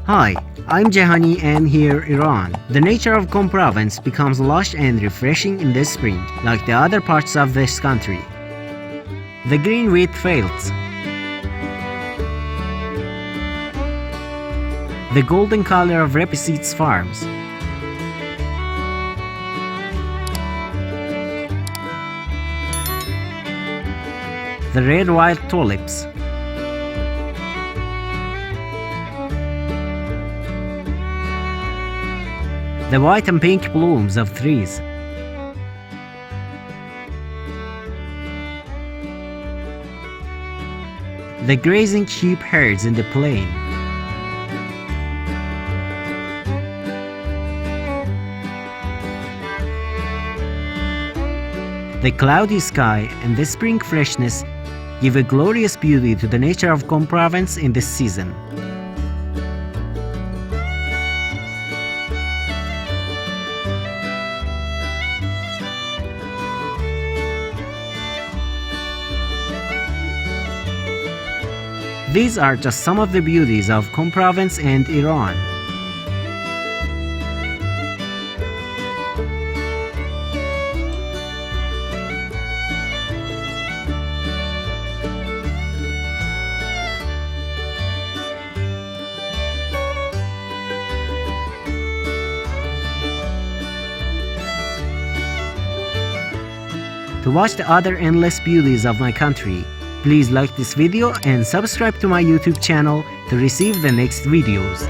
Hi, I'm Jahani and here Iran. The nature of Qom province becomes lush and refreshing in the spring, like the other parts of this country. The green wheat fields, the golden color of rapeseed farms, the red wild tulips, the white and pink blooms of trees, the grazing sheep herds in the plain, the cloudy sky and the spring freshness give a glorious beauty to the nature of Qom province in this season. These are just some of the beauties of Qom province and Iran. To watch the other endless beauties of my country, please like this video and subscribe to my YouTube channel to receive the next videos.